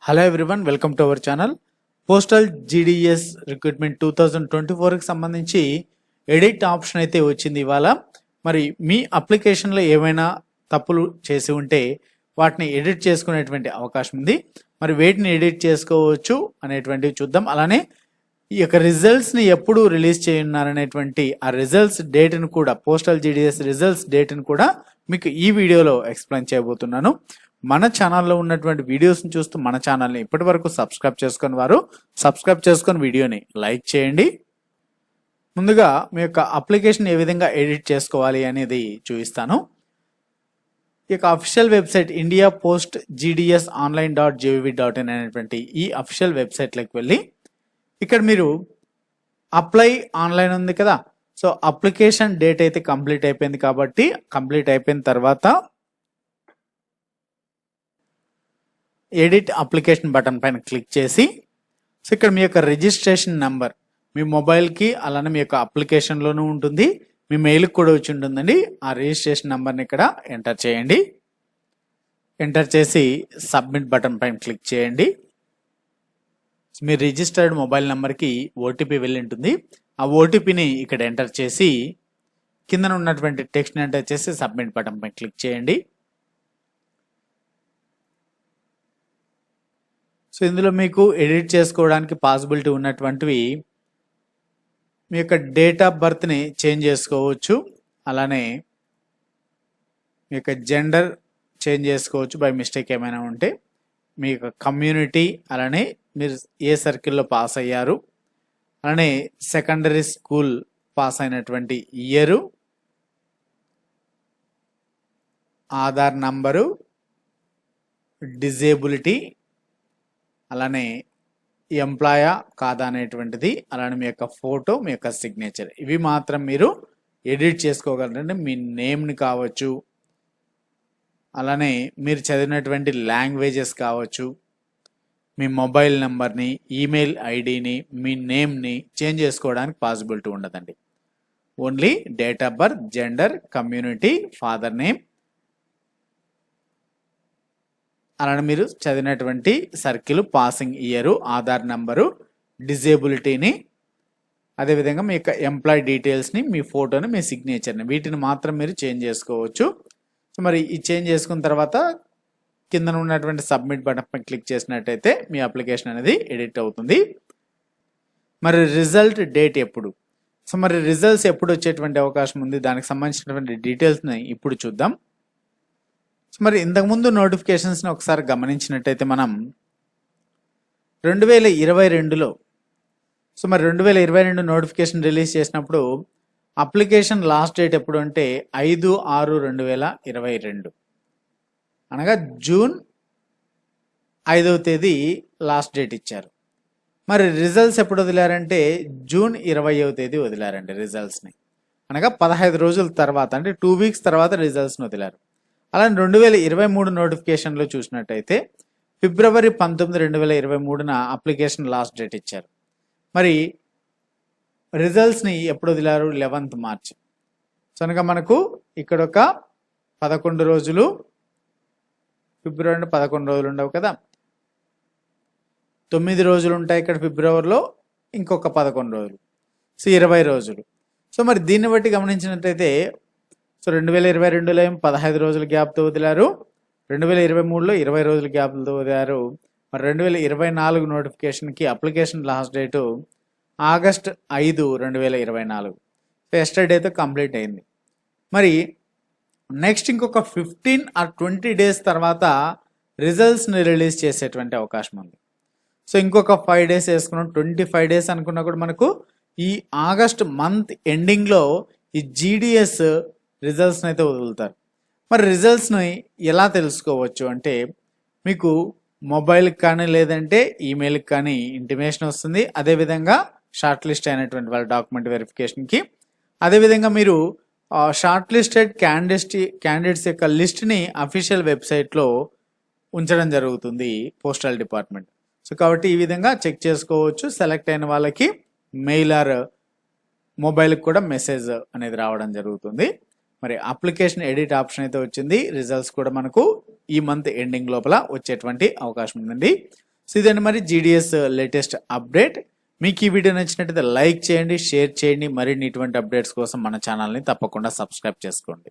Hello everyone, welcome to our channel. Postal GDS recruitment 2024కి సంబంధించి edit option అయితే వచ్చింది ఇవాళ. మరి మీ అప్లికేషన్లో ఏమైనా తప్పులు చేసి ఉంటే వాటిని ఎడిట్ చేసుకునేటువంటి అవకాశం ఉంది. మరి వేటిని ఎడిట్ చేసుకోవచ్చు అనేటువంటివి చూద్దాం. అలానే ఈ యొక్క రిజల్ట్స్ని ఎప్పుడు రిలీజ్ చేయనున్నారనేటువంటి ఆ రిజల్ట్స్ డేట్ను కూడా, పోస్టల్ జీడీఎస్ రిజల్ట్స్ డేట్ను కూడా మీకు ఈ వీడియోలో ఎక్స్ప్లెయిన్ చేయబోతున్నాను. మన ఛానల్లో ఉన్నటువంటి వీడియోస్ని చూస్తూ మన ఛానల్ని ఇప్పటి వరకు సబ్స్క్రైబ్ చేసుకుని వారు సబ్స్క్రైబ్ చేసుకొని వీడియోని లైక్ చేయండి. ముందుగా మీ యొక్క అప్లికేషన్ ఏ విధంగా ఎడిట్ చేసుకోవాలి అనేది చూపిస్తాను. ఈ యొక్క official website India post GDS online.gov.in అనేటువంటి ఈ అఫీషియల్ వెబ్సైట్లోకి వెళ్ళి ఇక్కడ మీరు అప్లై ఆన్లైన్ ఉంది కదా, సో అప్లికేషన్ డేట్ అయితే కంప్లీట్ అయిపోయింది కాబట్టి కంప్లీట్ అయిపోయిన తర్వాత ఎడిట్ అప్లికేషన్ బటన్ పైన క్లిక్ చేసి, సో ఇక్కడ మీ యొక్క రిజిస్ట్రేషన్ నెంబర్ మీ మొబైల్కి అలానే మీ యొక్క అప్లికేషన్లోనూ ఉంటుంది, మీ మెయిల్కి కూడా వచ్చి ఉంటుందండి. ఆ రిజిస్ట్రేషన్ నెంబర్ని ఇక్కడ ఎంటర్ చేయండి. ఎంటర్ చేసి సబ్మిట్ బటన్ పైన క్లిక్ చేయండి. మీ రిజిస్టర్డ్ మొబైల్ నెంబర్కి ఓటీపీ వెళ్ళి ఉంటుంది. ఆ ఓటీపీని ఇక్కడ ఎంటర్ చేసి కింద ఉన్నటువంటి టెక్స్ట్ని ఎంటర్ చేసి సబ్మిట్ బటన్ పైన క్లిక్ చేయండి. సో ఇందులో మీకు ఎడిట్ చేసుకోవడానికి పాసిబిలిటీ ఉన్నటువంటివి మీ యొక్క డేట్ ఆఫ్ బర్త్ని చేంజ్ చేసుకోవచ్చు, అలానే మీ యొక్క జెండర్ చేంజ్ చేసుకోవచ్చు బై మిస్టేక్ ఏమైనా ఉంటే, మీ యొక్క కమ్యూనిటీ, అలానే మీరు ఏ సర్కిల్లో పాస్ అయ్యారు, అలానే సెకండరీ స్కూల్ పాస్ అయినటువంటి ఇయరు, ఆధార్ నంబరు, డిజేబిలిటీ, అలానే ఎంప్లాయా కాదా అనేటువంటిది, అలానే మీ యొక్క ఫోటో, మీ యొక్క సిగ్నేచర్, ఇవి మాత్రం మీరు ఎడిట్ చేసుకోగలరండి. మీ నేమ్ని కావచ్చు, అలానే మీరు చదివినటువంటి లాంగ్వేజెస్ కావచ్చు, మీ మొబైల్ నెంబర్ని, ఈమెయిల్ ఐడిని, మీ నేమ్ని చేంజ్ చేసుకోవడానికి పాసిబిలిటీ ఉండదండి. Only date of birth, gender, community, father name, అలానే మీరు చదివినటువంటి circle, passing year, Aadhaar number, డిజేబిలిటీని, అదేవిధంగా మీ యొక్క ఎంప్లాయ్ డీటెయిల్స్ని, మీ ఫోటోని, మీ సిగ్నేచర్ని, వీటిని మాత్రం మీరు చేంజ్ చేసుకోవచ్చు. సో మరి ఈ చేంజ్ చేసుకున్న తర్వాత కింద ఉన్నటువంటి సబ్మిట్ బటన్ పై క్లిక్ చేసినట్టయితే మీ అప్లికేషన్ అనేది ఎడిట్ అవుతుంది. మరి రిజల్ట్ డేట్ ఎప్పుడు, సో మరి రిజల్ట్స్ ఎప్పుడు వచ్చేటువంటి అవకాశం ఉంది, దానికి సంబంధించినటువంటి డీటెయిల్స్ని ఇప్పుడు చూద్దాం. సో మరి ఇంతకుముందు నోటిఫికేషన్స్ని ఒకసారి గమనించినట్టయితే మనం 2022లో, సో మరి 2022 నోటిఫికేషన్ రిలీజ్ చేసినప్పుడు అప్లికేషన్ లాస్ట్ డేట్ ఎప్పుడు అంటే 5/6/2022, అనగా జూన్ 5వ తేదీ లాస్ట్ డేట్ ఇచ్చారు. మరి రిజల్ట్స్ ఎప్పుడు వదిలారంటే జూన్ 20వ తేదీ వదిలారండి రిజల్ట్స్ని, అనగా 15 రోజుల తర్వాత, అంటే 2 వీక్స్ తర్వాత రిజల్ట్స్ని వదిలారు. అలానే 2023 నోటిఫికేషన్లో చూసినట్టయితే ఫిబ్రవరి 19, 2023న అప్లికేషన్ లాస్ట్ డేట్ ఇచ్చారు. మరి రిజల్ట్స్ని ఎప్పుడు వదిలారు, 11th మార్చ్. సో కనుక మనకు ఇక్కడ ఒక 11 రోజులు, ఫిబ్రవరి అంటే 11 రోజులు ఉండవు కదా, 9 రోజులు ఉంటాయి ఇక్కడ ఫిబ్రవరిలో, ఇంకొక 11 రోజులు, సో 20 రోజులు. సో మరి దీన్ని బట్టి గమనించినట్టయితే, సో 2022లో 15 రోజుల గ్యాప్తో వదిలారు, 2023లో 20 రోజుల గ్యాప్తో వదిలారు. మరి 2024 నోటిఫికేషన్కి application last date August 5, 2024, so ఎస్టర్డేతో కంప్లీట్ అయింది. మరి నెక్స్ట్ ఇంకొక 15 or 20 డేస్ తర్వాత రిజల్ట్స్ని రిలీజ్ చేసేటువంటి అవకాశం ఉంది. సో ఇంకొక 5 డేస్ వేసుకున్నాం, 25 డేస్ అనుకున్నా కూడా మనకు ఈ ఆగస్ట్ మంత్ ఎండింగ్లో ఈ జీడిఎస్ రిజల్ట్స్ని అయితే వదులుతారు. మరి రిజల్ట్స్ని ఎలా తెలుసుకోవచ్చు అంటే, మీకు మొబైల్కి కానీ లేదంటే ఈమెయిల్కి కానీ ఇంటిమేషన్ వస్తుంది. అదేవిధంగా షార్ట్ లిస్ట్ అయినటువంటి వాళ్ళ డాక్యుమెంట్ వెరిఫికేషన్కి, అదేవిధంగా మీరు షార్ట్ లిస్టెడ్ క్యాండిడేట్స్ యొక్క లిస్ట్ని అఫీషియల్ వెబ్సైట్లో ఉంచడం జరుగుతుంది పోస్టల్ డిపార్ట్మెంట్. సో కాబట్టి ఈ విధంగా చెక్ చేసుకోవచ్చు. సెలెక్ట్ అయిన వాళ్ళకి మెయిల్ ఆర్ మొబైల్కి కూడా మెసేజ్ అనేది రావడం జరుగుతుంది. మరి అప్లికేషన్ ఎడిట్ ఆప్షన్ అయితే వచ్చింది. రిజల్ట్స్ కూడా మనకు ఈ మంత్ ఎండింగ్ లోపల వచ్చేటువంటి అవకాశం ఉందండి. సో ఇదండి మరి జీడిఎస్ లేటెస్ట్ అప్డేట్. మీకు ఈ వీడియో నచ్చినట్టయితే లైక్ చేయండి, షేర్ చేయండి. మరిన్ని ఇటువంటి అప్డేట్స్ కోసం మన ఛానల్ని తప్పకుండా సబ్స్క్రైబ్ చేసుకోండి.